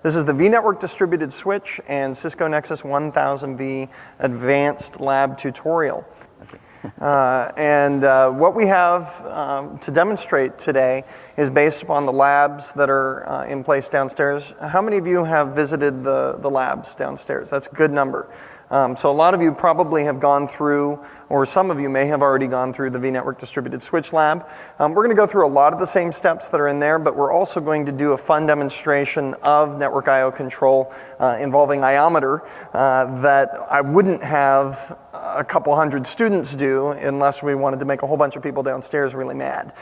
This is the vNetwork distributed switch and Cisco Nexus 1000V advanced lab tutorial. What we have to demonstrate today is based upon the labs that are in place downstairs. How many of you have visited the labs downstairs? That's a good number. So a lot of you probably have gone through, or some of you may have already gone through the vNetwork Distributed Switch Lab. We're going to go through a lot of the same steps that are in there, but we're also going to do a fun demonstration of network I/O control involving iometer that I wouldn't have a couple hundred students do unless we wanted to make a whole bunch of people downstairs really mad.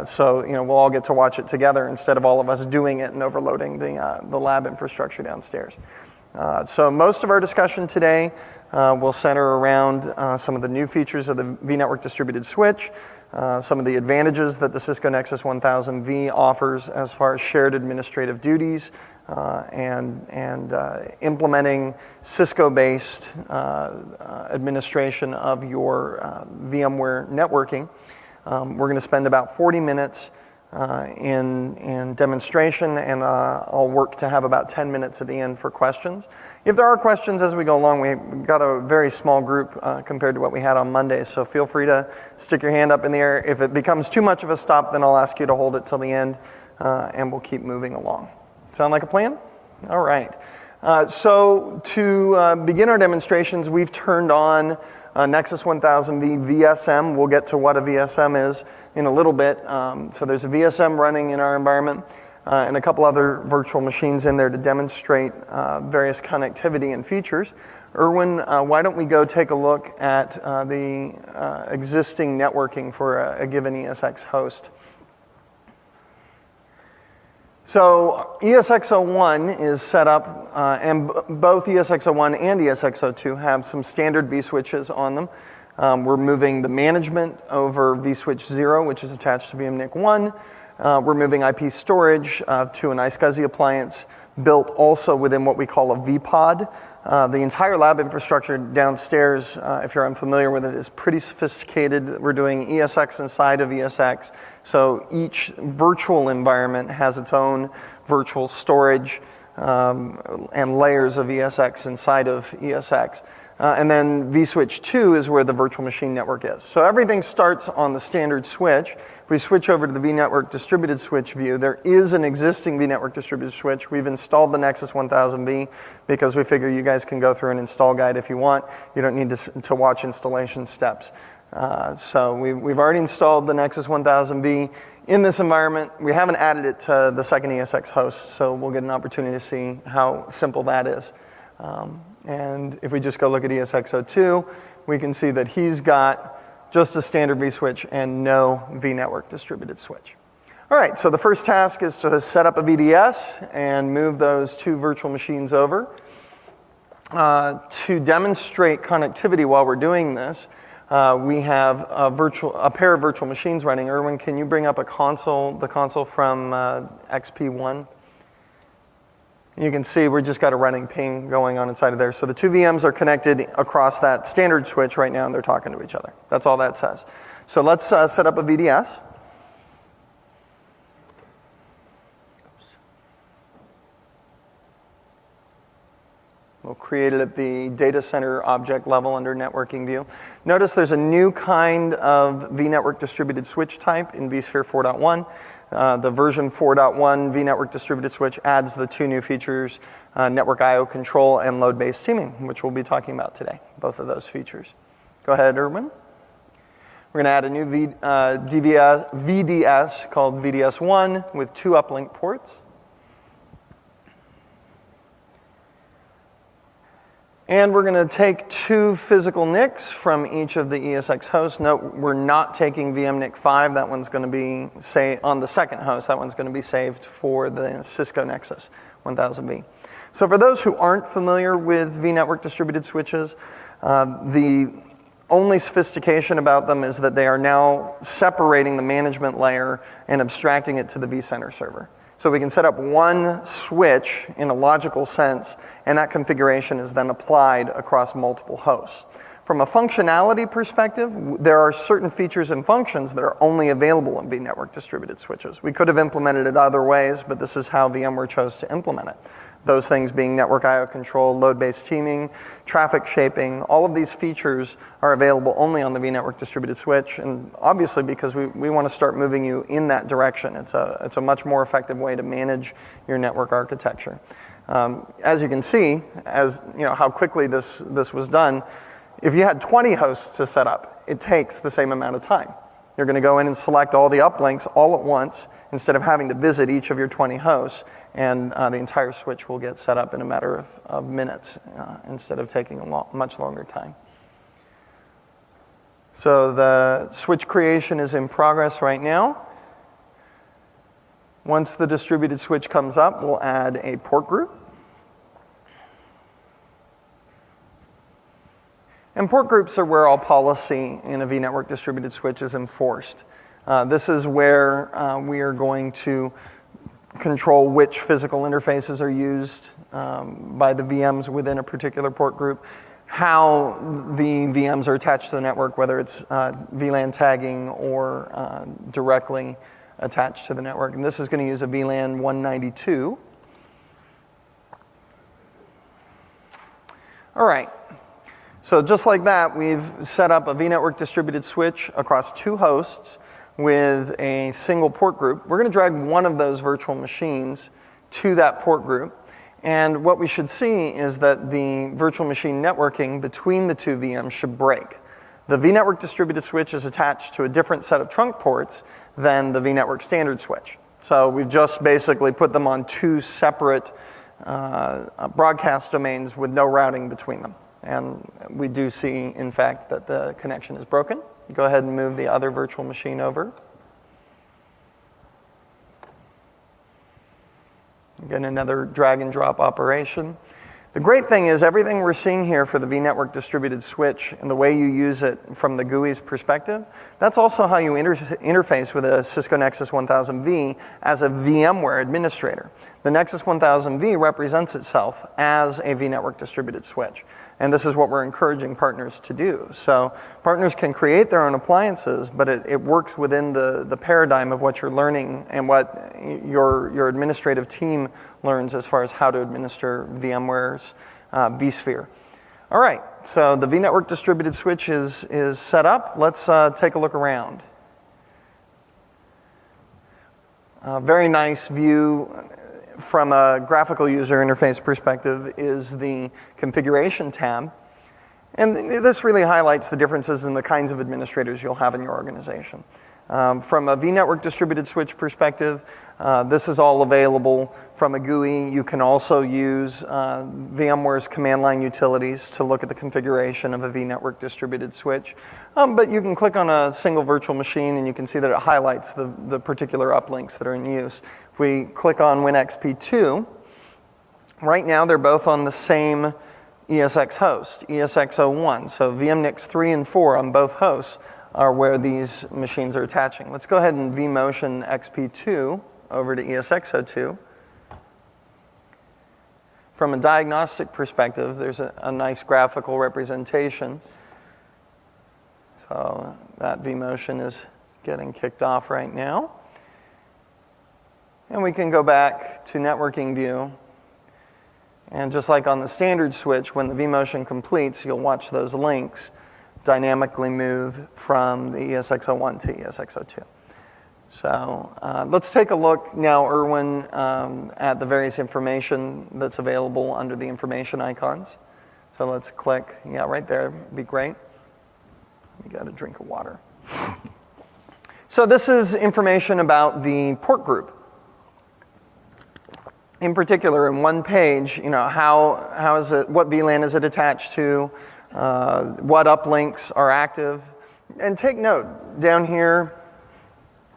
So we'll all get to watch it together instead of all of us doing it and overloading the lab infrastructure downstairs. So most of our discussion today will center around some of the new features of the vNetwork distributed switch, some of the advantages that the Cisco Nexus 1000V offers as far as shared administrative duties, and implementing Cisco-based administration of your VMware networking. We're going to spend about 40 minutes in demonstration, and I'll work to have about 10 minutes at the end for questions. If there are questions as we go along, we've got a very small group compared to what we had on Monday, so feel free to stick your hand up in the air. If it becomes too much of a stop, then I'll ask you to hold it till the end, and we'll keep moving along. Sound like a plan? All right. So to begin our demonstrations, we've turned on Nexus 1000V VSM. We'll get to what a VSM is in a little bit. So there's a VSM running in our environment and a couple other virtual machines in there to demonstrate various connectivity and features. Erwin, why don't we go take a look at the existing networking for a given ESX host. So ESX01 is set up, and both ESX01 and ESX02 have some standard vSwitches on them. We're moving the management over vSwitch 0, which is attached to vMNIC 1. We're moving IP storage to an iSCSI appliance built also within what we call a vPod. The entire lab infrastructure downstairs, if you're unfamiliar with it, is pretty sophisticated. We're doing ESX inside of ESX. So each virtual environment has its own virtual storage and layers of ESX inside of ESX. And then vSwitch 2 is where the virtual machine network is. So everything starts on the standard switch. If we switch over to the vNetwork distributed switch view, there is an existing vNetwork distributed switch. We've installed the Nexus 1000V because we figure you guys can go through an install guide if you want. You don't need to watch installation steps. So we've already installed the Nexus 1000V in this environment. We haven't added it to the second ESX host, so we'll get an opportunity to see how simple that is. And if we just go look at ESX02, we can see that he's got just a standard vSwitch and no vNetwork distributed switch. All right, so the first task is to set up a VDS and move those two virtual machines over. To demonstrate connectivity while we're doing this, we have a pair of virtual machines running. Erwin, can you bring up the console from XP1? You can see we've just got a running ping going on inside of there. So the two VMs are connected across that standard switch right now, and they're talking to each other. That's all that says. So let's set up a VDS. We'll create it at the data center object level under networking view. Notice there's a new kind of vNetwork distributed switch type in vSphere 4.1. The version 4.1 vNetwork distributed switch adds the two new features, network I/O control and load-based teaming, which we'll be talking about today, both of those features. Go ahead, Erwin. We're going to add a new VDS called VDS1 with two uplink ports. And we're going to take two physical NICs from each of the ESX hosts. Note, we're not taking vMNIC 5. That one's going to be on the second host. That one's going to be saved for the Cisco Nexus 1000V. So for those who aren't familiar with vNetwork distributed switches, the only sophistication about them is that they are now separating the management layer and abstracting it to the vCenter server. So we can set up one switch in a logical sense, and that configuration is then applied across multiple hosts. From a functionality perspective, there are certain features and functions that are only available in vNetwork distributed switches. We could have implemented it other ways, but this is how VMware chose to implement it. Those things being network I/O control, load-based teaming, traffic shaping. All of these features are available only on the vNetwork distributed switch, and obviously because we want to start moving you in that direction. It's a much more effective way to manage your network architecture. As you can see, as you know how quickly this was done, if you had 20 hosts to set up, it takes the same amount of time. You're going to go in and select all the uplinks all at once instead of having to visit each of your 20 hosts, and the entire switch will get set up in a matter of minutes instead of taking a much longer time. So the switch creation is in progress right now. Once the distributed switch comes up, we'll add a port group. And port groups are where all policy in a vNetwork distributed switch is enforced. This is where we are going to control which physical interfaces are used by the VMs within a particular port group, how the VMs are attached to the network, whether it's VLAN tagging or directly attached to the network. And this is going to use a VLAN 192. All right. So just like that, we've set up a vNetwork distributed switch across 2 hosts with a single port group. We're going to drag one of those virtual machines to that port group. And what we should see is that the virtual machine networking between the 2 VMs should break. The vNetwork distributed switch is attached to a different set of trunk ports than the vNetwork standard switch. So we've just basically put them on 2 separate broadcast domains with no routing between them. And we do see, in fact, that the connection is broken. Go ahead and move the other virtual machine over. Again, another drag and drop operation. The great thing is everything we're seeing here for the vNetwork distributed switch and the way you use it from the GUI's perspective, that's also how you interface with a Cisco Nexus 1000V as a VMware administrator. The Nexus 1000V represents itself as a vNetwork distributed switch. And this is what we're encouraging partners to do. So partners can create their own appliances, but it works within the paradigm of what you're learning and what your administrative team learns as far as how to administer VMware's vSphere. All right, so the vNetwork distributed switch is set up. Let's take a look around. Very nice view from a graphical user interface perspective is the configuration tab. And this really highlights the differences in the kinds of administrators you'll have in your organization. From a vNetwork distributed switch perspective, this is all available from a GUI. You can also use VMware's command line utilities to look at the configuration of a vNetwork distributed switch. But you can click on a single virtual machine and you can see that it highlights the particular uplinks that are in use. If we click on WinXP2, right now they're both on the same ESX host, ESX01. So vmnix 3 and 4 on both hosts are where these machines are attaching. Let's go ahead and vmotion XP2 over to ESX02. From a diagnostic perspective, there's a nice graphical representation. So that vmotion is getting kicked off right now. And we can go back to networking view. And just like on the standard switch, when the vmotion completes, you'll watch those links dynamically move from the ESX01 to ESX02. So let's take a look now, Erwin, at the various information that's available under the information icons. So let's click, yeah, right there, would be great. We got a drink of water. So this is information about the port group. In particular, in one page, you know, how is it, what VLAN is it attached to, what uplinks are active. And take note, down here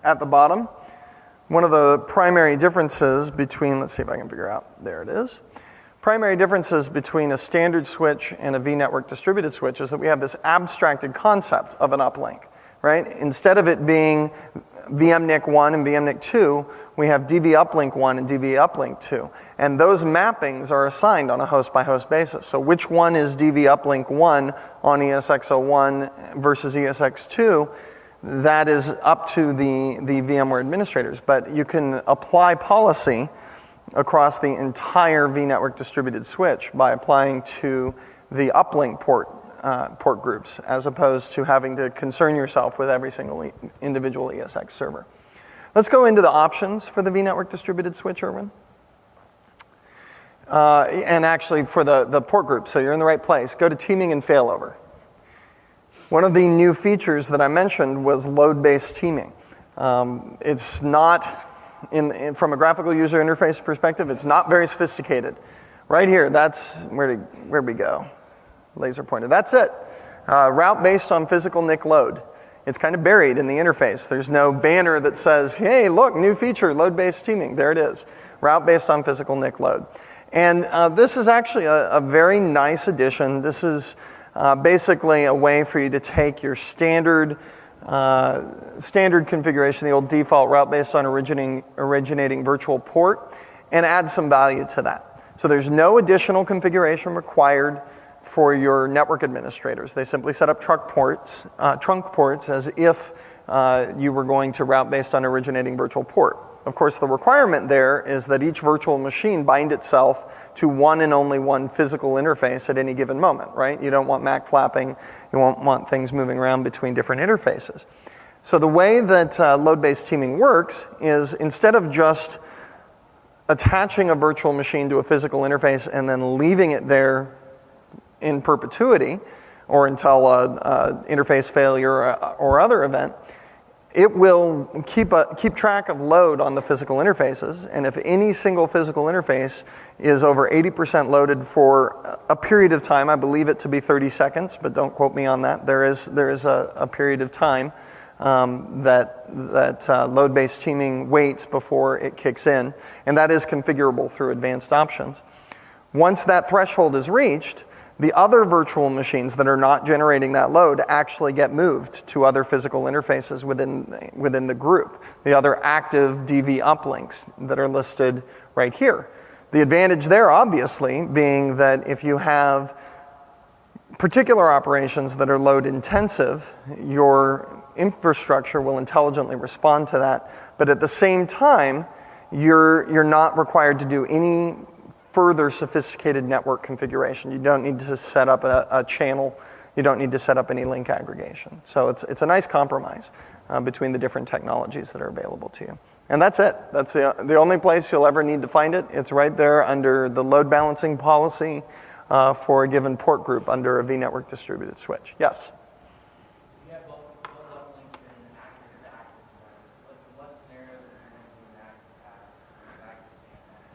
at the bottom, one of the primary differences between, let's see if I can figure out, there it is. Primary differences between a standard switch and a vNetwork distributed switch is that we have this abstracted concept of an uplink, right? Instead of it being vmnic1 and vmnic2, we have DV uplink 1 and DV uplink 2. And those mappings are assigned on a host-by-host basis. So which one is DV uplink 1 on ESX01 versus ESX2, that is up to the VMware administrators. But you can apply policy across the entire vNetwork distributed switch by applying to the uplink port groups, as opposed to having to concern yourself with every single individual ESX server. Let's go into the options for the vNetwork distributed switch, Erwin. And actually for the port group, so you're in the right place. Go to teaming and failover. One of the new features that I mentioned was load-based teaming. It's not, from a graphical user interface perspective, it's not very sophisticated. Right here, that's, where'd we go? Laser pointer, that's it. Route based on physical NIC load. It's kind of buried in the interface. There's no banner that says, hey, look, new feature, load-based teaming. There it is. Route based on physical NIC load. And this is actually a very nice addition. This is basically a way for you to take your standard configuration, the old default route based on originating virtual port, and add some value to that. So there's no additional configuration required for your network administrators. They simply set up trunk ports as if you were going to route based on originating virtual port. Of course, the requirement there is that each virtual machine bind itself to one and only one physical interface at any given moment, right? You don't want MAC flapping. You won't want things moving around between different interfaces. So the way that load-based teaming works is instead of just attaching a virtual machine to a physical interface and then leaving it there in perpetuity or until an interface failure or other event, it will keep track of load on the physical interfaces, and if any single physical interface is over 80% loaded for a period of time, I believe it to be 30 seconds, but don't quote me on that. There is a period of time that load-based teaming waits before it kicks in, and that is configurable through advanced options. Once that threshold is reached, the other virtual machines that are not generating that load actually get moved to other physical interfaces within the group, the other active DV uplinks that are listed right here. The advantage there, obviously, being that if you have particular operations that are load intensive, your infrastructure will intelligently respond to that, but at the same time, you're not required to do any further sophisticated network configuration. You don't need to set up a channel. You don't need to set up any link aggregation. So it's a nice compromise between the different technologies that are available to you. And that's it. That's the only place you'll ever need to find it. It's right there under the load balancing policy for a given port group under a vNetwork distributed switch. Yes?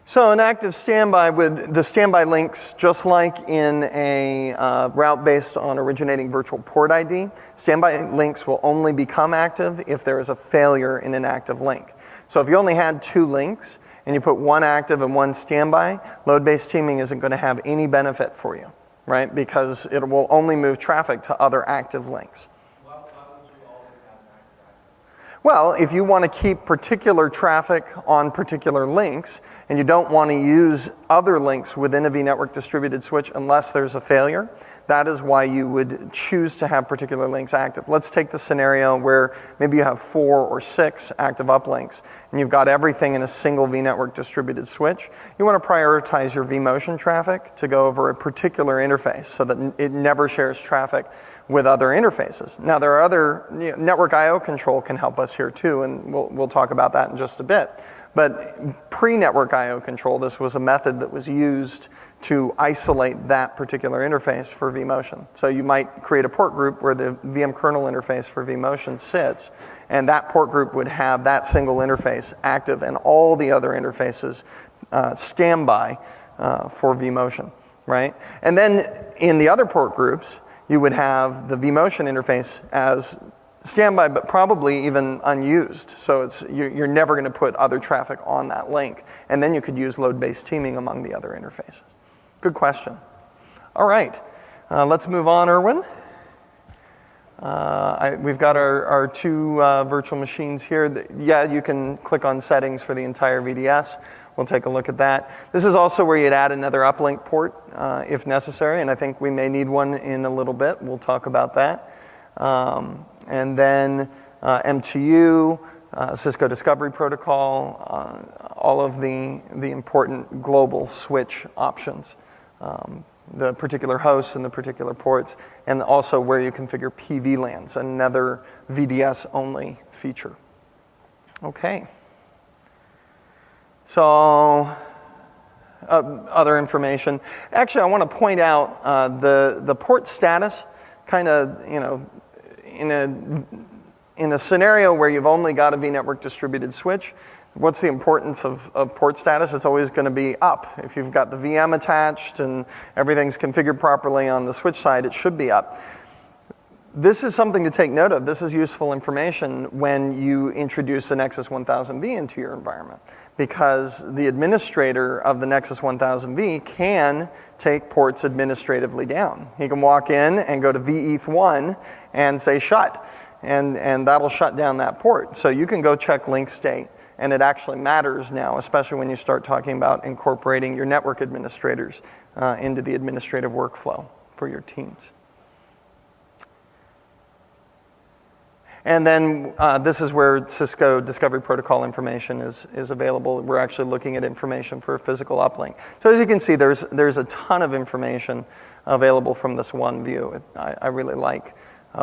So an active standby the standby links, just like in a route based on originating virtual port ID, standby links will only become active if there is a failure in an active link. So if you only had 2 links and you put one active and one standby, load-based teaming isn't going to have any benefit for you, right? Because it will only move traffic to other active links. Why would you always have an active? Well, if you want to keep particular traffic on particular links, and you don't want to use other links within a vNetwork distributed switch unless there's a failure, that is why you would choose to have particular links active. Let's take the scenario where maybe you have 4 or 6 active uplinks, and you've got everything in a single vNetwork distributed switch. You want to prioritize your vMotion traffic to go over a particular interface so that it never shares traffic with other interfaces. Now, there are other, network I/O control can help us here too, and we'll talk about that in just a bit. But pre-network I/O control, this was a method that was used to isolate that particular interface for vMotion. So you might create a port group where the VM kernel interface for vMotion sits, and that port group would have that single interface active and all the other interfaces standby for vMotion, right? And then in the other port groups, you would have the vMotion interface as standby, but probably even unused. So you're never going to put other traffic on that link. And then you could use load-based teaming among the other interfaces. Good question. All right. Let's move on, Erwin. We've got our 2 virtual machines here. Yeah, you can click on settings for the entire VDS. We'll take a look at that. This is also where you'd add another uplink port if necessary, and I think we may need one in a little bit. We'll talk about that. And then MTU, Cisco Discovery Protocol, all of the important global switch options, the particular hosts and the particular ports, and also where you configure PVLANs, another VDS-only feature. Okay. So, other information. Actually, I want to point out the port status, kind of, you know, in a scenario where you've only got a vNetwork distributed switch, what's the importance of port status? It's always going to be up. If you've got the VM attached and everything's configured properly on the switch side, it should be up. This is something to take note of. This is useful information when you introduce the Nexus 1000V into your environment, because the administrator of the Nexus 1000V can take ports administratively down. He can walk in and go to veth1 and say shut, and that'll shut down that port. So you can go check link state, and it actually matters now, especially when you start talking about incorporating your network administrators into the administrative workflow for your teams. And then this is where Cisco Discovery Protocol information is available. We're actually looking at information for a physical uplink. So as you can see, there's a ton of information available from this one view. I really like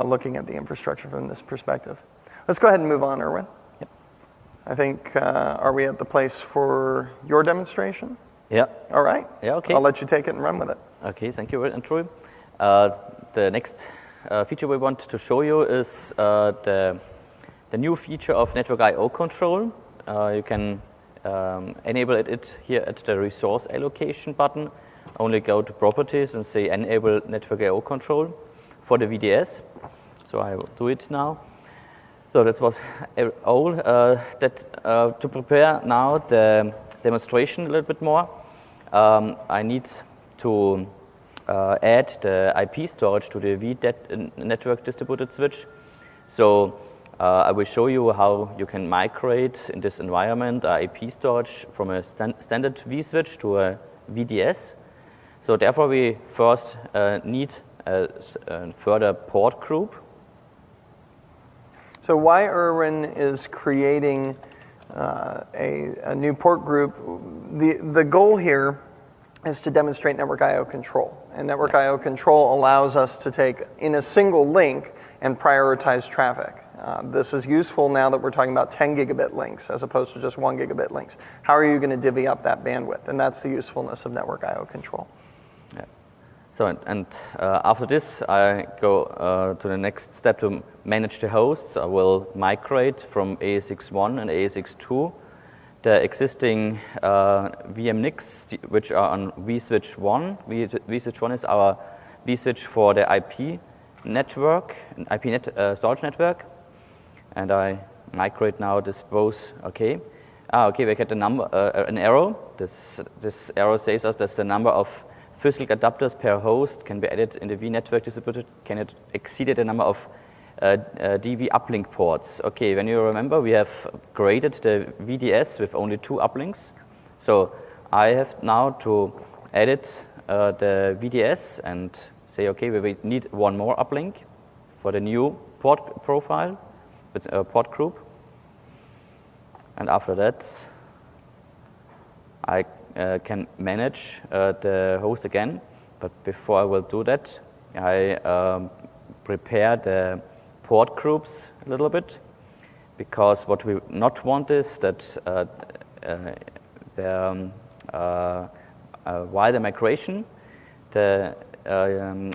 looking at the infrastructure from this perspective. Let's go ahead and move on, Erwin. Yep. I think, are we at the place for your demonstration? Yeah. All right. Yeah, okay. I'll let you take it and run with it. Okay, thank you, Andrew. The next feature we want to show you is the new feature of network I/O control. You can enable it here at the resource allocation button. Only go to properties and say enable network I/O control for the VDS. So I will do it now. So that was all. To prepare now the demonstration a little bit more, I need to add the IP storage to the vNetwork distributed switch. So I will show you how you can migrate in this environment IP storage from a standard vSwitch to a VDS. So therefore we first need a further port group. So why Erwin is creating a new port group, the goal here is to demonstrate network I/O control. And network I/O control allows us to take in a single link and prioritize traffic. This is useful now that we're talking about 10 gigabit links as opposed to just 1 gigabit links. How are you going to divvy up that bandwidth? And that's the usefulness of network I/O control. Yeah. So after this, I go to the next step to manage the hosts. I will migrate from ASX1 and ASX2 the existing VM NICs, which are on vSwitch 1. vSwitch 1 is our vSwitch for the IP network, storage network. And I migrate now this both. Okay. Okay, we get a number, an arrow. This arrow says us that the number of physical adapters per host can be added in the vNetwork distributed. Can it exceed the number of DV uplink ports? Okay, when you remember, we have created the VDS with only 2 uplinks. So I have now to edit the VDS and say, okay, we need 1 more uplink for the new port profile with a port group. And after that, I can manage the host again. But before I will do that, I prepare the port groups a little bit, because what we not want is that while the migration, the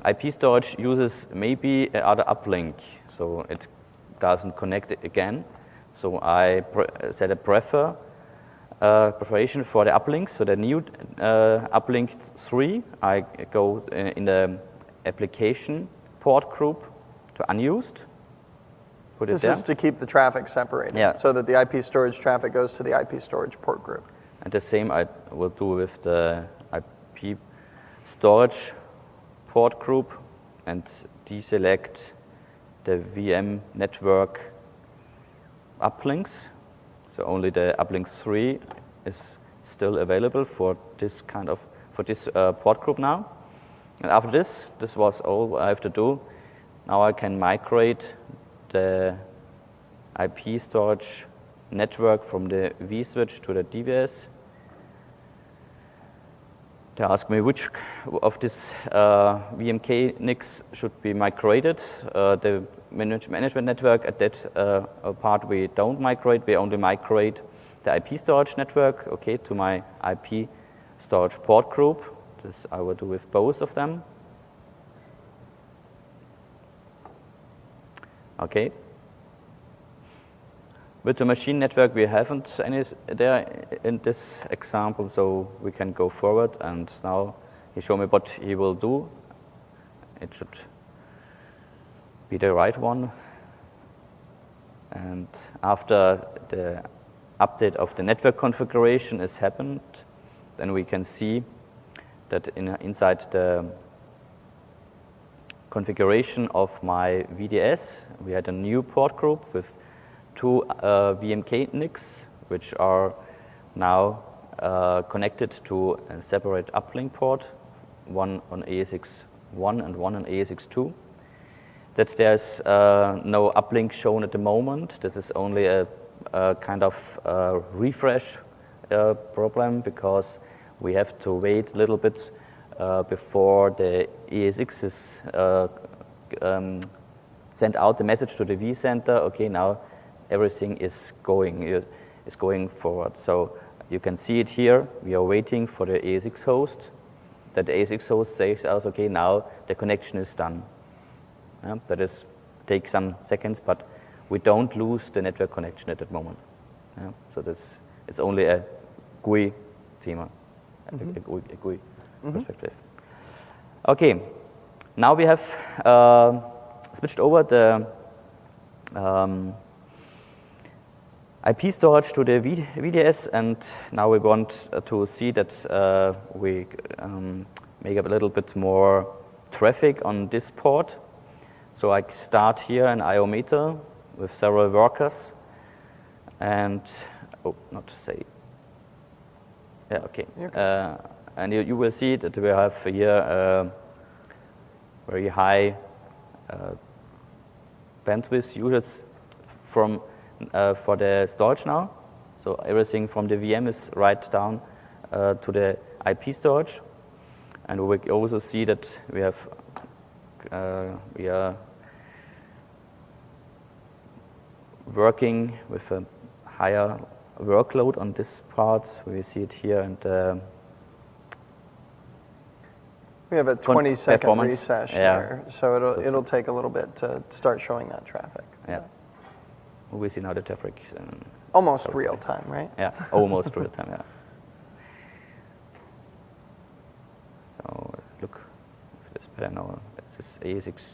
IP storage uses maybe another uplink, so it doesn't connect it again. So I set a preparation for the uplinks. So the new uplink 3, I go in the application port group to unused. Put it there. This is to keep the traffic separated, so that the IP storage traffic goes to the IP storage port group. And the same I will do with the IP storage port group and deselect the VM network uplinks. So only the uplink 3 is still available for this port group now. And after this was all I have to do. Now I can migrate the IP storage network from the vSwitch to the DVS. They ask me which of this VMK NICs should be migrated. The management network, at that part we don't migrate, we only migrate the IP storage network, okay, to my IP storage port group. This I will do with both of them. Okay. With the machine network, we haven't any there in this example, so we can go forward. And now he showed me what he will do. It should be the right one. And after the update of the network configuration has happened, then we can see that inside the configuration of my VDS, we had a new port group with 2 VMK NICs, which are now connected to a separate uplink port, one on ASX1 and one on ASX2. That there's no uplink shown at the moment. This is only a kind of refresh problem, because we have to wait a little bit before the ASX is send out the message to the vCenter. Okay, now everything is going forward. So you can see it here. We are waiting for the ASX host. That the ASX host says us, okay, now the connection is done. That is take some seconds, but we don't lose the network connection at that moment. So it's only a GUI thema, a GUI perspective. Okay, now we have switched over the IP storage to the VDS, and now we want to see that we make up a little bit more traffic on this port. So I start here an IO meter with several workers, and and you will see that we have here very high bandwidth usage from for the storage now. So everything from the VM is right down to the IP storage, and we will also see that we have we are working with a higher workload on this part. We see it here, and we have a 20-second recess here, so it'll take a little bit to start showing that traffic. Yeah, we see now the traffic. Almost real time, right? Yeah, almost real time. Yeah. So look, if it's better now. This is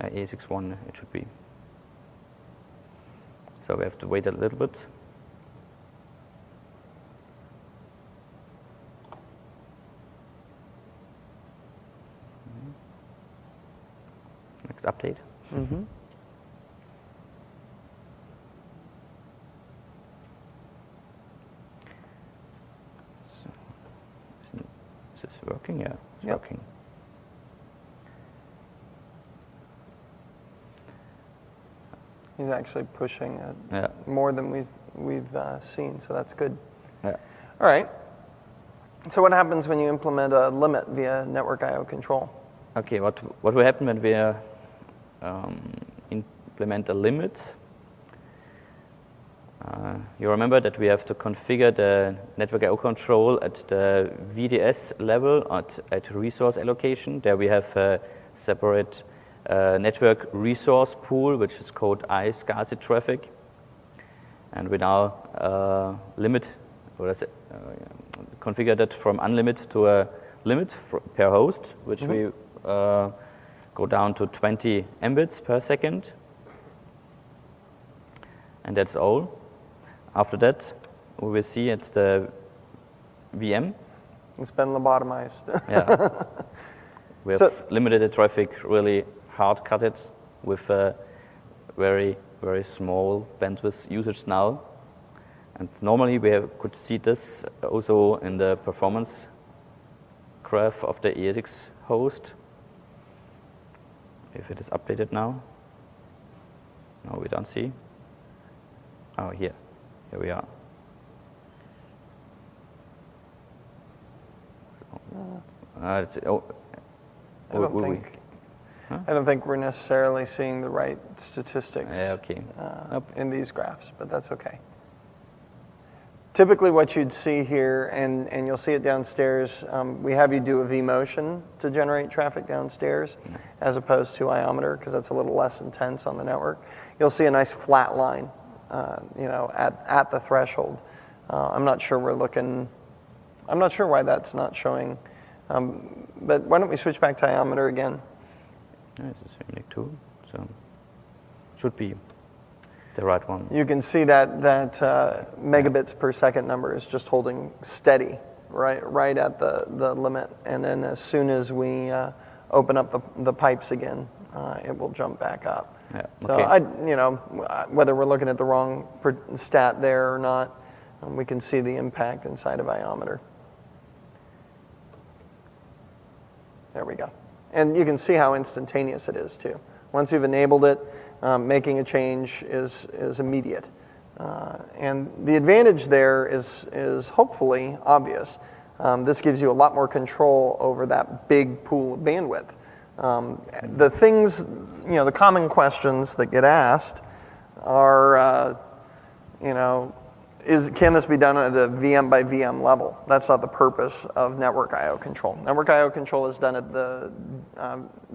ASX1. It should be. So we have to wait a little bit. Next update. So, is this working? Yeah, it's working. He's actually pushing more than we've seen, so that's good. Yeah. All right. So what happens when you implement a limit via network I/O control? Okay, what will happen when we implement a limit? You remember that we have to configure the network I/O control at the VDS level at resource allocation. There we have a separate network resource pool, which is called iSCSI traffic, and we now configure that from unlimited to a limit per host, which we go down to 20 Mbits per second, and that's all. After that, we will see at the VM. It's been lobotomized. Yeah, we have limited the traffic really hard cut it with a very, very small bandwidth usage now. And normally we could see this also in the performance graph of the ASX host. If it is updated now. No, we don't see. Oh, here we are. I don't think we're necessarily seeing the right statistics okay. in these graphs, but that's okay. Typically what you'd see here, and you'll see it downstairs, we have you do a vMotion to generate traffic downstairs as opposed to iometer, because that's a little less intense on the network. You'll see a nice flat line at the threshold. I'm not sure why that's not showing, but why don't we switch back to iometer again? It's the same like 2, so should be the right one. You can see that megabits per second number is just holding steady right at the limit, and then as soon as we open up the pipes again, it will jump back up. Yeah, okay. So whether we're looking at the wrong stat there or not, we can see the impact inside of iometer. There we go. And you can see how instantaneous it is too. Once you've enabled it, making a change is immediate. And the advantage there is hopefully obvious. This gives you a lot more control over that big pool of bandwidth. The things, the common questions that get asked are, can this be done at a VM by VM level? That's not the purpose of network I/O control. Network I/O control is done at the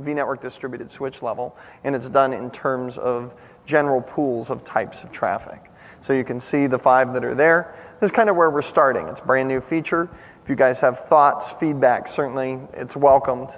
vNetwork distributed switch level, and it's done in terms of general pools of types of traffic. So you can see the 5 that are there. This is kind of where we're starting. It's a brand new feature. If you guys have thoughts, feedback, certainly it's welcomed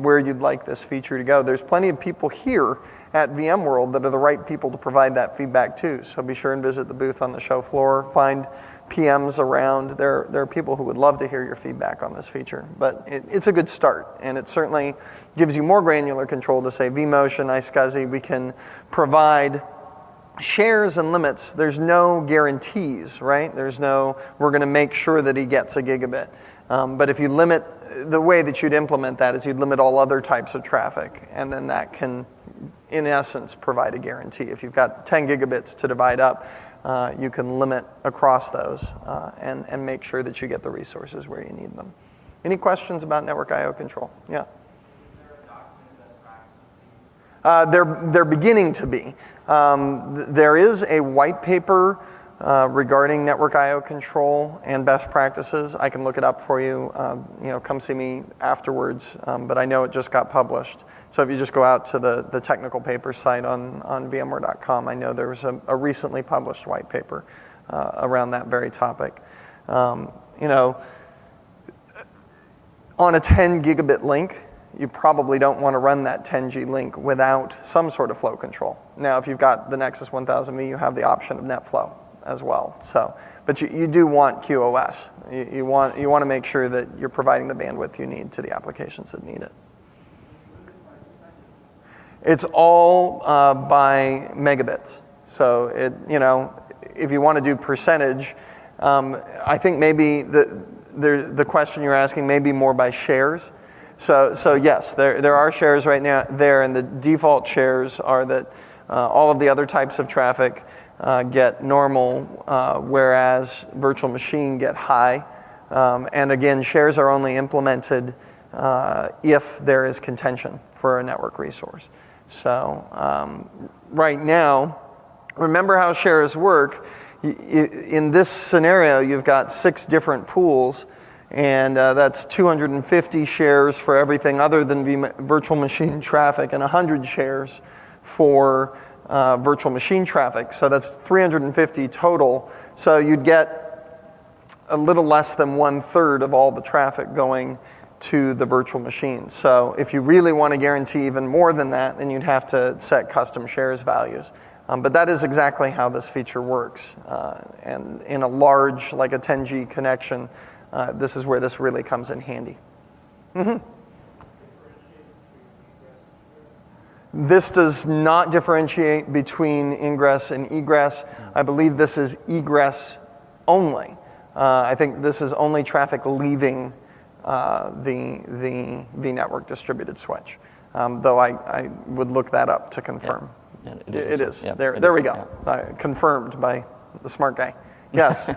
where you'd like this feature to go. There's plenty of people here at VMworld that are the right people to provide that feedback too. So be sure and visit the booth on the show floor, find PMs around. There are people who would love to hear your feedback on this feature. But it's a good start, and it certainly gives you more granular control to say vMotion, iSCSI, we can provide shares and limits. There's no guarantees, right? There's no, we're going to make sure that he gets a gigabit. But if you limit, the way that you'd implement that is you'd limit all other types of traffic, and then that can, in essence, provide a guarantee. If you've got 10 gigabits to divide up, you can limit across those and make sure that you get the resources where you need them. Any questions about network I/O control? Yeah. They're beginning to be. There is a white paper regarding network I/O control and best practices. I can look it up for you. Come see me afterwards. But I know it just got published. So if you just go out to the technical paper site on VMware.com, I know there was a recently published white paper around that very topic. On a 10 gigabit link, you probably don't want to run that 10G link without some sort of flow control. Now, if you've got the Nexus 1000V, you have the option of NetFlow as well. So, but you do want QoS. You want to make sure that you're providing the bandwidth you need to the applications that need it. It's all by megabits. So if you want to do percentage, I think maybe the question you're asking may be more by shares. So yes, there are shares right now there, and the default shares are that all of the other types of traffic get normal, whereas virtual machine get high. And again, shares are only implemented if there is contention for a network resource. So right now, remember how shares work. In this scenario, you've got 6 different pools, and that's 250 shares for everything other than virtual machine traffic, and 100 shares for virtual machine traffic. So that's 350 total. So you'd get a little less than 1/3 of all the traffic going to the virtual machine. So if you really want to guarantee even more than that, then you'd have to set custom shares values. But that is exactly how this feature works. And in a large, like a 10G connection, this is where this really comes in handy. Mm-hmm. This does not differentiate between ingress and egress. I believe this is egress only. I think this is only traffic leaving the vNetwork distributed switch. Though I would look that up to confirm. Yeah, it is. Yeah, there we go. Confirmed by the smart guy. Yes.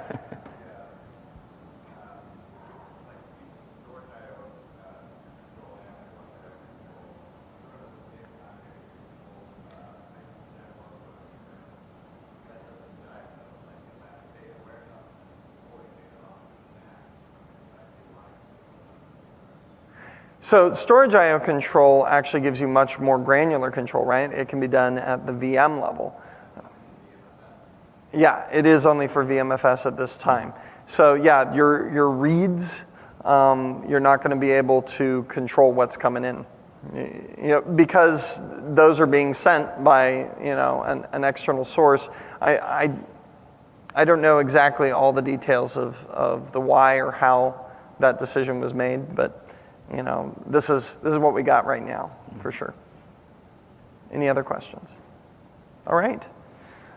So storage I/O control actually gives you much more granular control, right? It can be done at the VM level. Yeah, it is only for VMFS at this time. So yeah, your reads, you're not going to be able to control what's coming in, because those are being sent by an external source. I don't know exactly all the details of the why or how that decision was made, but this is what we got right now for sure. Any other questions? All right.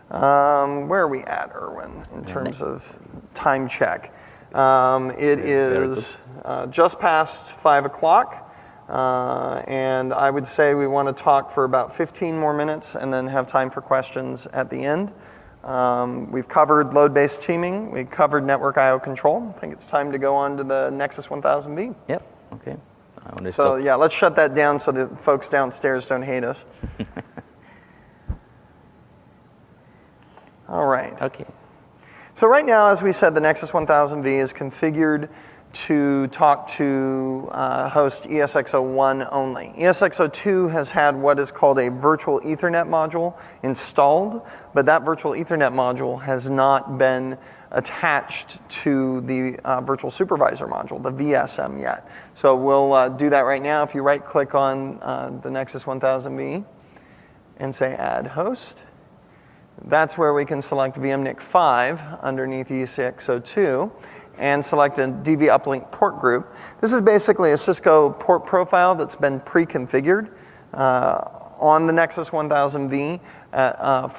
Where are we at, Erwin, in terms of time check? It is just past 5 o'clock, and I would say we want to talk for about 15 more minutes and then have time for questions at the end. We've covered load-based teaming. We covered network I/O control. I think it's time to go on to the Nexus 1000V. Yep. Okay. So yeah, let's shut that down so the folks downstairs don't hate us. All right. Okay. So right now, as we said, the Nexus 1000V is configured to talk to host ESX01 only. ESX02 has had what is called a virtual Ethernet module installed, but that virtual Ethernet module has not been attached to the virtual supervisor module, the VSM, yet. So we'll do that right now. If you right-click on the Nexus 1000V and say Add Host, that's where we can select vMNIC 5 underneath ESX02 and select a DV uplink port group. This is basically a Cisco port profile that's been pre-configured on the Nexus 1000V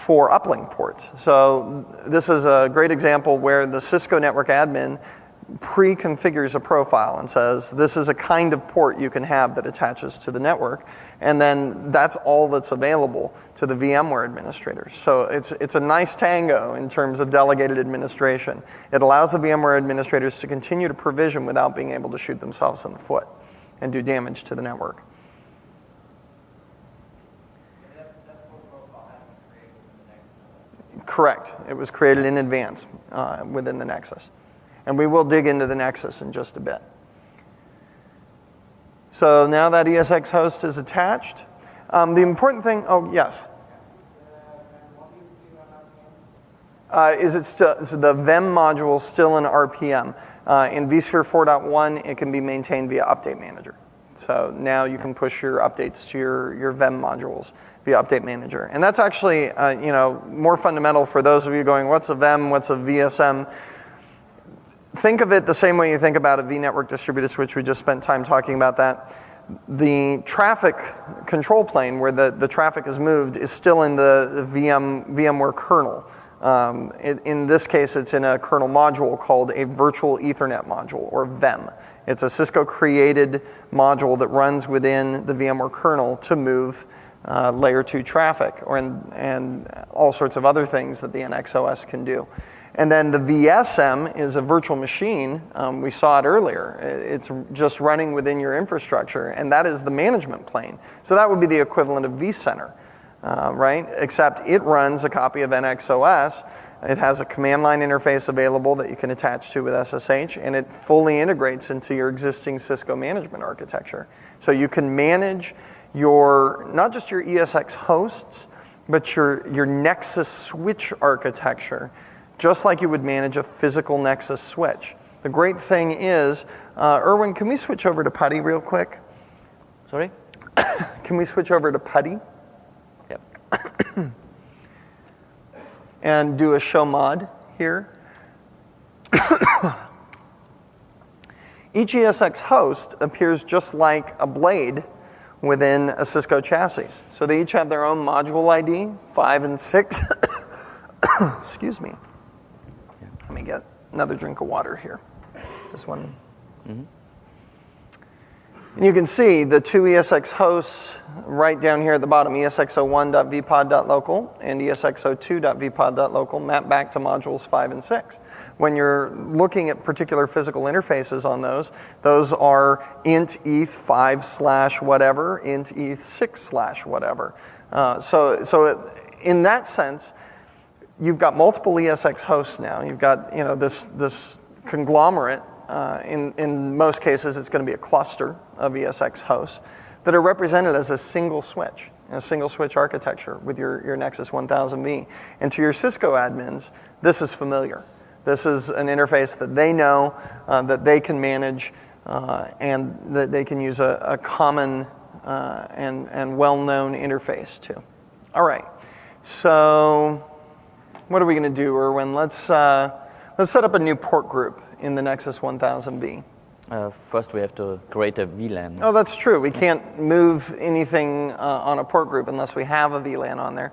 for uplink ports. So this is a great example where the Cisco network admin pre-configures a profile and says, this is a kind of port you can have that attaches to the network. And then that's all that's available to the VMware administrators. So it's a nice tango in terms of delegated administration. It allows the VMware administrators to continue to provision without being able to shoot themselves in the foot and do damage to the network. Correct. It was created in advance within the Nexus. And we will dig into the Nexus in just a bit. So now that ESX host is attached, the important thing, oh yes. Is it still, so the VEM module is still in RPM. In vSphere 4.1, it can be maintained via Update Manager. So now you can push your updates to your VEM modules via Update Manager. And that's actually more fundamental for those of you going, what's a VEM, what's a VSM? Think of it the same way you think about a vNetwork distributed switch. We just spent time talking about that. The traffic control plane where the traffic is moved is still in the VMware kernel. In this case, it's in a kernel module called a Virtual Ethernet module, or VEM. It's a Cisco-created module that runs within the VMware kernel to move layer 2 traffic and all sorts of other things that the NXOS can do. And then the VSM is a virtual machine. We saw it earlier. It's just running within your infrastructure, and that is the management plane. So that would be the equivalent of vCenter, right? Except it runs a copy of NXOS. It has a command line interface available that you can attach to with SSH, and it fully integrates into your existing Cisco management architecture. So you can manage not just your ESX hosts, but your Nexus switch architecture, just like you would manage a physical Nexus switch. The great thing is, Erwin, can we switch over to PuTTY real quick? Sorry? Can we switch over to PuTTY? Yep. And do a show mod here. Each ESX host appears just like a blade within a Cisco chassis. So they each have their own module ID, 5 and 6. Excuse me. Let me get another drink of water here. This one. Mm-hmm. And you can see the two ESX hosts right down here at the bottom, esx01.vpod.local and esx02.vpod.local, map back to modules 5 and 6. When you're looking at particular physical interfaces on those are int eth5/whatever, int eth6/whatever. So in that sense, you've got multiple ESX hosts now. You've got this conglomerate. In most cases, it's going to be a cluster of ESX hosts that are represented as a single switch architecture with your Nexus 1000V. And to your Cisco admins, this is familiar. This is an interface that they know, that they can manage, and that they can use a common and well-known interface to. All right, so what are we going to do, Erwin? Let's set up a new port group in the Nexus 1000V. First, we have to create a VLAN. Oh, that's true. We can't move anything on a port group unless we have a VLAN on there.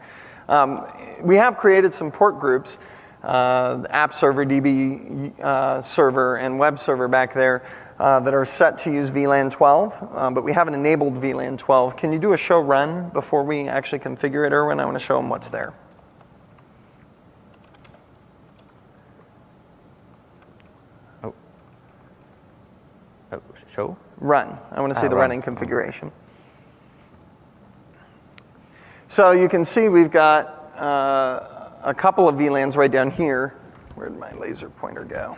We have created some port groups, app server, DB server, and web server back there that are set to use VLAN 12, but we haven't enabled VLAN 12. Can you do a show run before we actually configure it, Erwin? I want to show them what's there. Show? Run. I want to see the run. running configuration. So you can see we've got a couple of VLANs right down here. Where did my laser pointer go?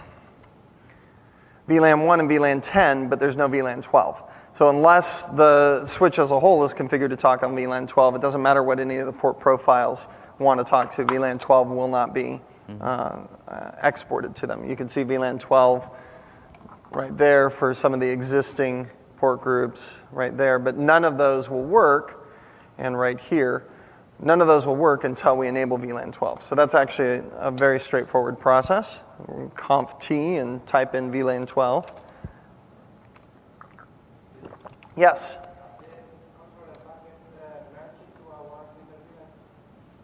VLAN 1 and VLAN 10, but there's no VLAN 12. So unless the switch as a whole is configured to talk on VLAN 12, it doesn't matter what any of the port profiles want to talk to. VLAN 12 will not be exported to them. You can see VLAN 12 right there for some of the existing port groups right there, but none of those will work, and right here, none of those will work until we enable VLAN 12. So that's actually a very straightforward process. Conf T and type in VLAN 12. Yes?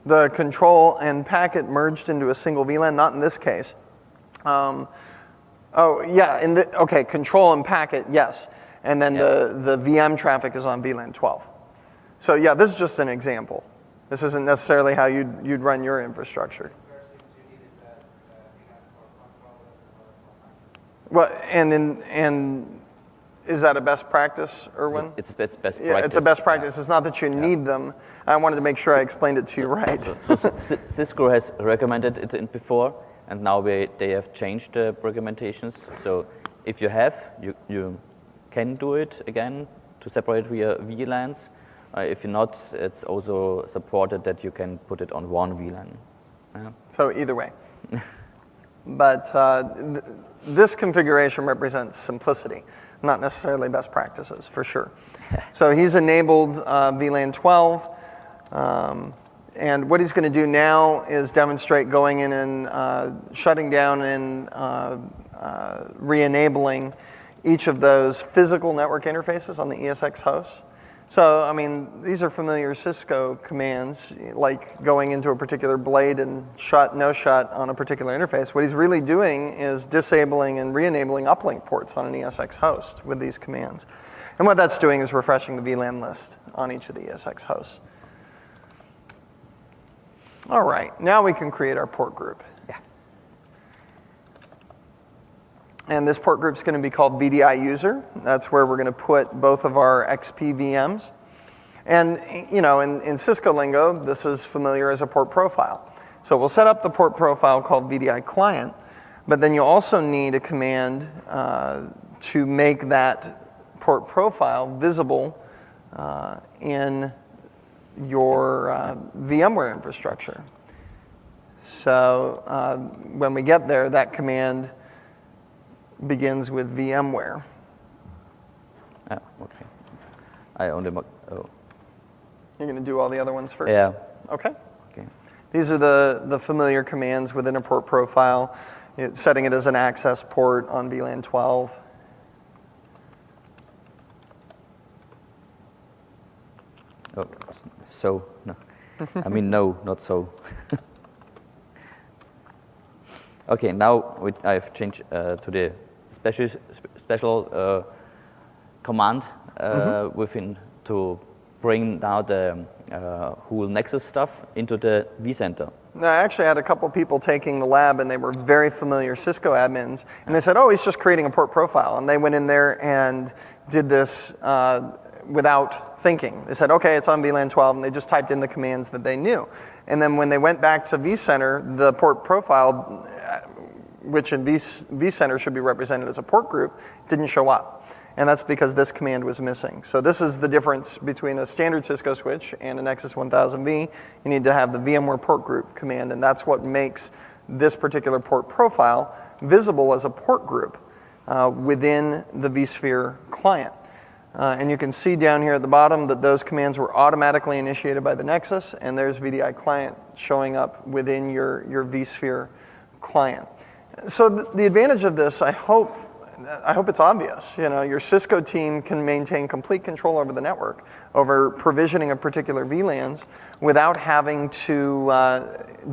The control and packet merged into a single VLAN, not in this case. Oh, yeah, okay, control and packet, yes. And then the VM traffic is on VLAN 12. So yeah, this is just an example. This isn't necessarily how you'd run your infrastructure. Well, and is that a best practice, Erwin? It's best practice. Yeah, it's a best practice. It's not that you need them. I wanted to make sure I explained it to you right. So Cisco has recommended it before, and now they have changed the recommendations. So if you have, you can do it again to separate via VLANs. If you're not, it's also supported that you can put it on one VLAN. So either way. But this configuration represents simplicity, not necessarily best practices, for sure. So he's enabled VLAN 12. And what he's going to do now is demonstrate going in and shutting down and re-enabling each of those physical network interfaces on the ESX hosts. So, I mean, these are familiar Cisco commands, like going into a particular blade and shut, no shut on a particular interface. What he's really doing is disabling and re-enabling uplink ports on an ESX host with these commands. And what that's doing is refreshing the VLAN list on each of the ESX hosts. All right, now we can create our port group. Yeah. And this port group is going to be called VDI user. That's where we're going to put both of our XP VMs. And you know, in Cisco lingo, this is familiar as a port profile. So we'll set up the port profile called VDI client, but then you also need a command to make that port profile visible in your VMware infrastructure. So when we get there, that command begins with VMware. Oh, okay. I only oh. You're going to do all the other ones first? Yeah. Okay. Okay. These are the familiar commands within a port profile. Setting it as an access port on VLAN 12. Oh, so, no. I mean, no, not so. Okay, now I've changed to the special command within to bring now the whole Nexus stuff into the vCenter. Now, I actually had a couple people taking the lab, and they were very familiar Cisco admins, and they said, oh, he's just creating a port profile. And they went in there and did this without thinking. They said, okay, it's on VLAN 12, and they just typed in the commands that they knew. And then when they went back to vCenter, the port profile, which in vCenter should be represented as a port group, didn't show up. And that's because this command was missing. So this is the difference between a standard Cisco switch and a Nexus 1000V. You need to have the VMware port group command, and that's what makes this particular port profile visible as a port group within the vSphere client. And you can see down here at the bottom that those commands were automatically initiated by the Nexus, and there's VDI client showing up within your vSphere client. So the advantage of this, I hope it's obvious. You know, your Cisco team can maintain complete control over the network, over provisioning of particular VLANs, without having to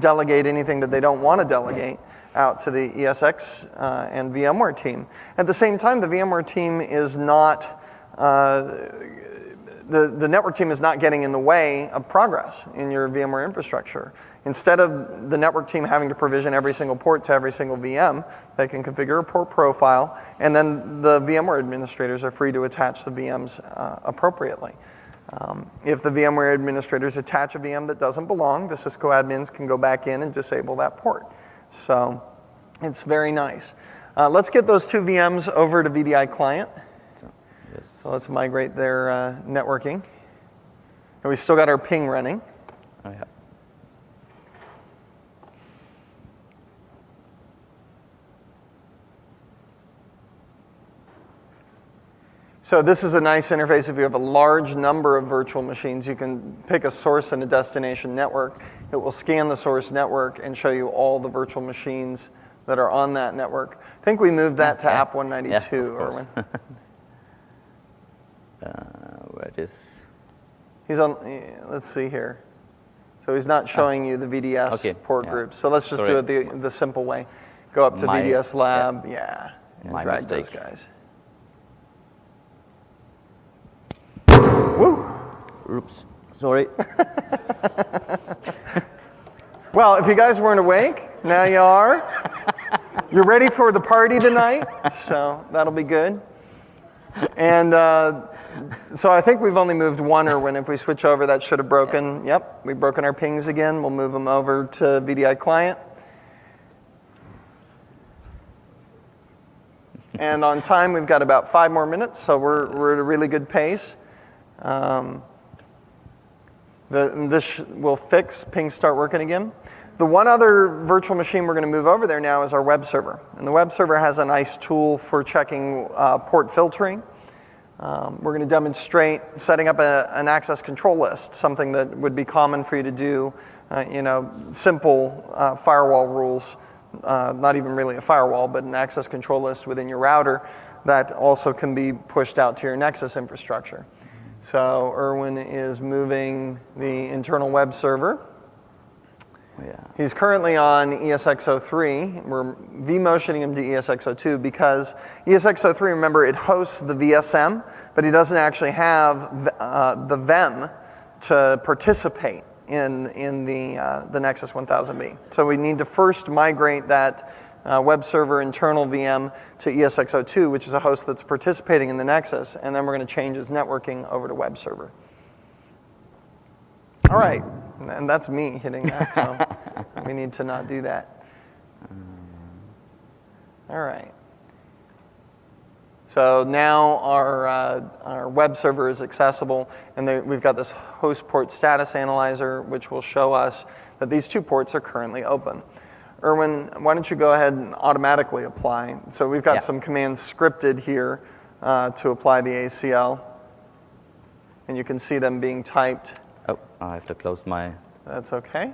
delegate anything that they don't want to delegate out to the ESX and VMware team. At the same time, the VMware team is not, the network team is not getting in the way of progress in your VMware infrastructure. Instead of the network team having to provision every single port to every single VM, they can configure a port profile, and then the VMware administrators are free to attach the VMs appropriately. If the VMware administrators attach a VM that doesn't belong, the Cisco admins can go back in and disable that port. So it's very nice. Let's get those two VMs over to VDI client. Yes. So let's migrate their networking. And we still got our ping running. Oh, yeah. So this is a nice interface. If you have a large number of virtual machines, you can pick a source and a destination network. It will scan the source network and show you all the virtual machines that are on that network. I think we moved that to app 192, Erwin. Where it is? He's on, let's see here. So he's not showing you the VDS port groups. So let's just do it the simple way. Go up to VDS lab, and My drag mistake. those guys. Woo! Oops, sorry. Well, if you guys weren't awake, now you are. You're ready for the party tonight, so that'll be good. And so I think we've only moved one, or when if we switch over, that should have broken. Yep, we've broken our pings again. We'll move them over to VDI client. And on time, we've got about 5 more minutes, so we're at a really good pace. This will fix, pings start working again. The one other virtual machine we're going to move over there now is our web server. And the web server has a nice tool for checking port filtering. We're going to demonstrate setting up an access control list, something that would be common for you to do, simple firewall rules, not even really a firewall, but an access control list within your router that also can be pushed out to your Nexus infrastructure. So Erwin is moving the internal web server. Yeah. He's currently on ESX03. We're vmotioning him to ESX02 because ESX03, remember, it hosts the VSM, but he doesn't actually have the VEM to participate in the Nexus 1000V. So we need to first migrate that web server internal VM to ESX02, which is a host that's participating in the Nexus, and then we're going to change his networking over to web server. All right, and that's me hitting that, so we need to not do that. All right. So now our web server is accessible, and we've got this host port status analyzer, which will show us that these 2 ports are currently open. Erwin, why don't you go ahead and automatically apply? So we've got some commands scripted here to apply the ACL, and you can see them being typed. Oh, I have to close my... That's okay.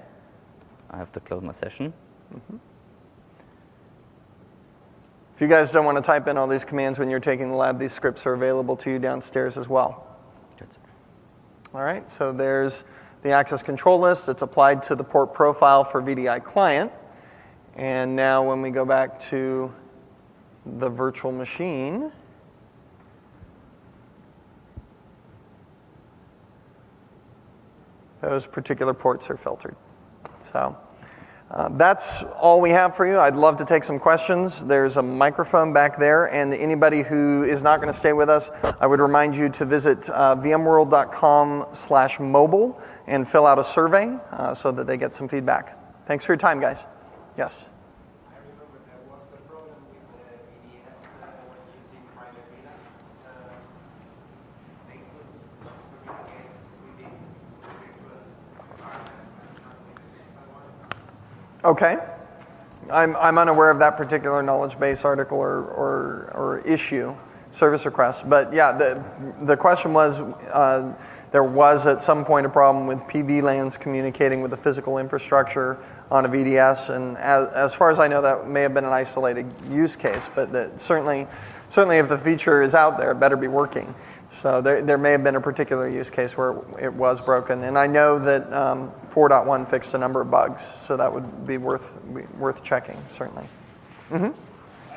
I have to close my session. Mm-hmm. If you guys don't want to type in all these commands when you're taking the lab, these scripts are available to you downstairs as well. Good. All right, so there's the access control list. It's applied to the port profile for VDI client. And now when we go back to the virtual machine, those particular ports are filtered. So that's all we have for you. I'd love to take some questions. There's a microphone back there, and anybody who is not going to stay with us, I would remind you to visit vmworld.com/mobile and fill out a survey so that they get some feedback. Thanks for your time, guys. Yes? I remember there was a problem with the VDS when using private VLANs. They could communicate within virtual environments and not with the physical ones. Okay. I'm unaware of that particular knowledge base article or issue, service request. But yeah, the question was, there was at some point a problem with PVLANs communicating with the physical infrastructure on a VDS, and as far as I know, that may have been an isolated use case, but that certainly if the feature is out there, it better be working. So there may have been a particular use case where it was broken, and I know that 4.1 fixed a number of bugs, so that would be worth checking, certainly. Mm-hmm. I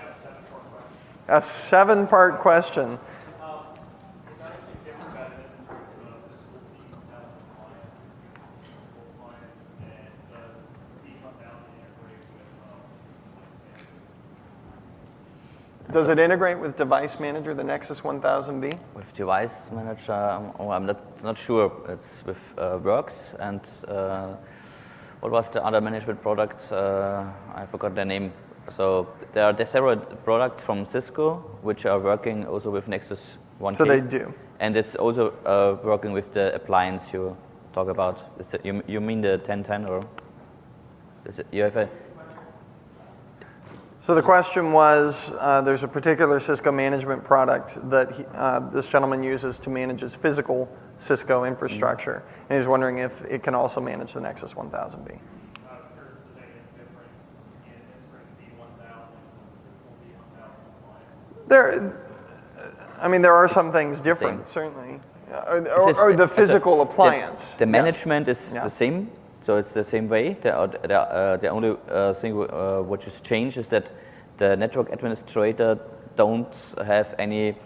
have a 7-part question. A 7-part question. It's actually different better than the physical V1000 clients, and does V1000 integrate with Does it integrate with Device Manager, the Nexus 1000V? With Device Manager, I'm not sure. It's with Works and what was the other management product? I forgot the name. So there are several products from Cisco which are working also with Nexus 1K. So they do. And it's also working with the appliance you talk about. You mean the 1010 or? You have a. So the question was, there's a particular Cisco management product that this gentleman uses to manage his physical Cisco infrastructure, and he's wondering if it can also manage the Nexus 1000V. There are some things different, certainly, or the physical appliance. The management is the same. So it's the same way. The only thing which is changed is that the network administrator don't have any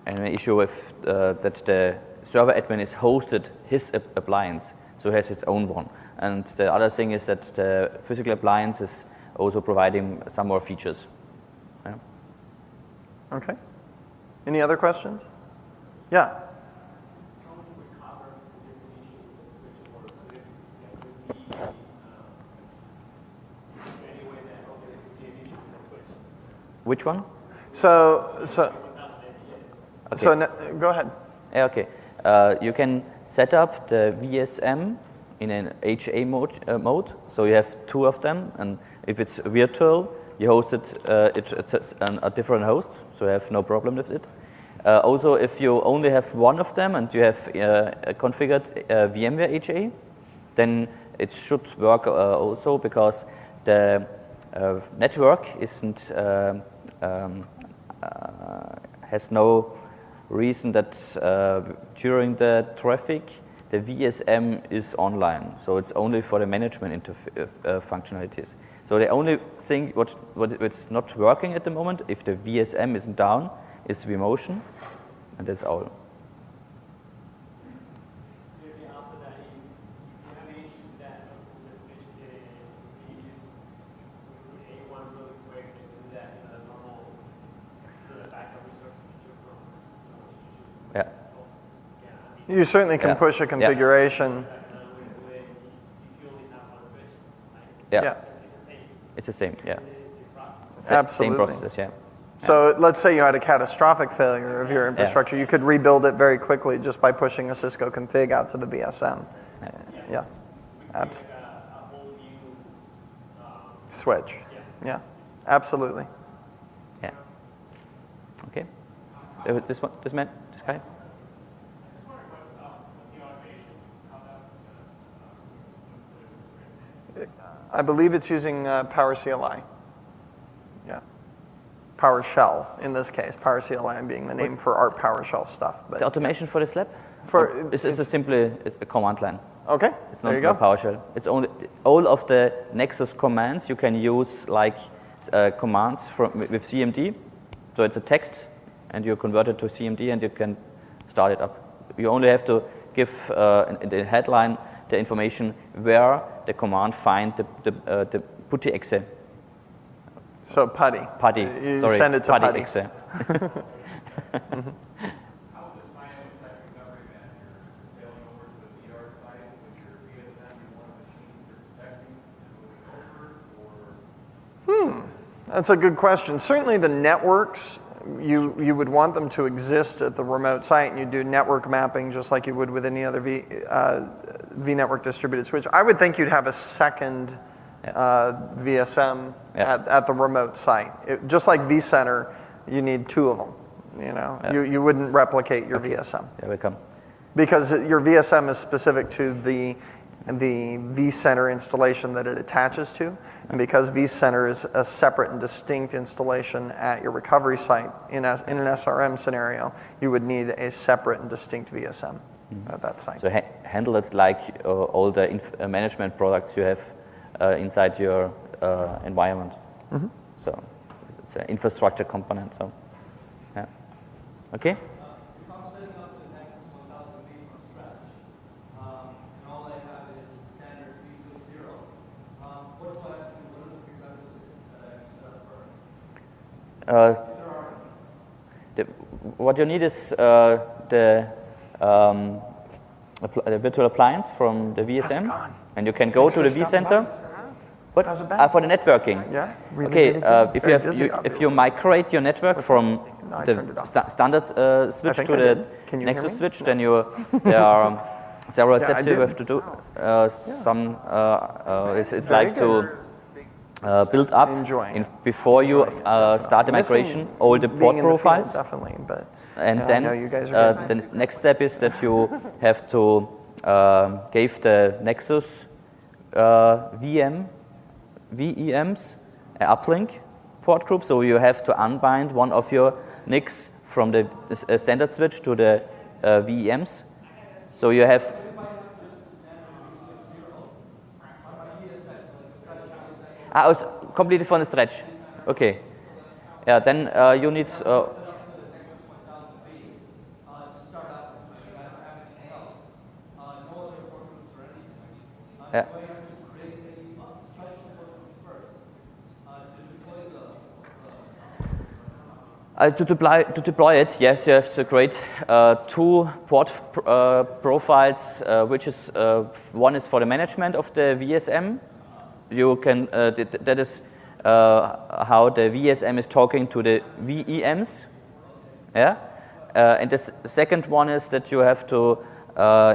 issue with that the server admin is hosted his appliance, so he has his own one. And the other thing is that the physical appliance is also providing some more features. Yeah. Okay. Any other questions? Yeah. Which one? So go ahead. Yeah, okay. You can set up the VSM in an HA mode. So you have 2 of them, and if it's virtual, you host it. It's a different host, so you have no problem with it. Also, if you only have one of them and you have configured VMware HA, then it should work also, because the network isn't has no reason that during the traffic the VSM is online. So it's only for the management functionalities. So the only thing what's not working at the moment, if the VSM isn't down, is vMotion, and that's all. Yeah. You certainly can push a configuration. Yeah. It's the same, yeah. Absolutely. Same process, yeah. So let's say you had a catastrophic failure of your infrastructure, you could rebuild it very quickly just by pushing a Cisco config out to the VSM. Yeah. Absolutely. Switch. Yeah. Absolutely. Yeah. Okay. This man, this guy. I believe it's using PowerCLI. Yeah. PowerShell in this case. PowerCLI being the name for our PowerShell stuff. But the automation for this lab? It's simply a command line. Okay. It's there not you go. PowerShell. It's only all of the Nexus commands you can use like commands with CMD. So it's a text, and you convert it to CMD, and you can start it up. You only have to give in the headline the information where the command find the PuTTY exe. So PuTTY. PuTTY. You Sorry, send it to PuTTY PuTTY. exe. That's a good question. Certainly the networks, you would want them to exist at the remote site, and you do network mapping just like you would with any other vNetwork distributed switch. I would think you'd have a second VSM at the remote site. Just like vCenter, you need two of them. You know, you wouldn't replicate your VSM. Yeah, welcome. Because your VSM is specific to the vCenter installation that it attaches to, and because vCenter is a separate and distinct installation at your recovery site in an SRM scenario, you would need a separate and distinct VSM at that site. So handle it like all the management products you have inside your environment. So it's an infrastructure component. So yeah, okay. What you need is the virtual appliance from the VSM, and you can go to the vCenter. What? For the networking. Yeah. Okay. If you migrate your network from the standard switch to the Nexus switch, then there are several steps you have to do. It's like to build up before you start the migration all the port profiles. Definitely, but and then the next step is that you have to give the Nexus VMs an uplink port group. So you have to unbind one of your NICs from the standard switch to the VMs. So you have. It's completely from the stretch. Okay. Yeah, then you need. Yeah. To deploy it, yes, you have to create two port profiles, which is one is for the management of the VSM. You can that is how the VSM is talking to the VEMs, yeah. And the second one is that you have to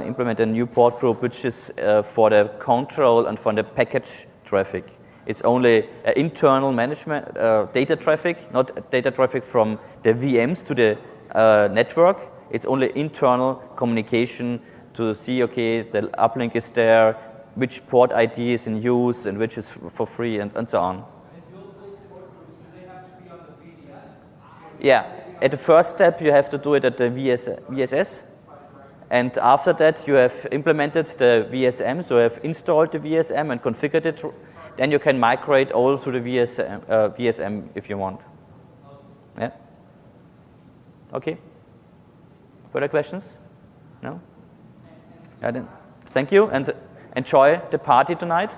implement a new port group, which is for the control and for the package traffic. It's only internal management data traffic, not data traffic from the VMs to the network. It's only internal communication to see, okay, the uplink is there, which port ID is in use, and which is for free, and so on. Yeah, at the first step, you have to do it at the VSS. And after that, you have implemented the VSM, so you have installed the VSM and configured it. Then you can migrate all to the VSM if you want. Yeah? Okay. Further questions? No? Yeah, then thank you, and enjoy the party tonight.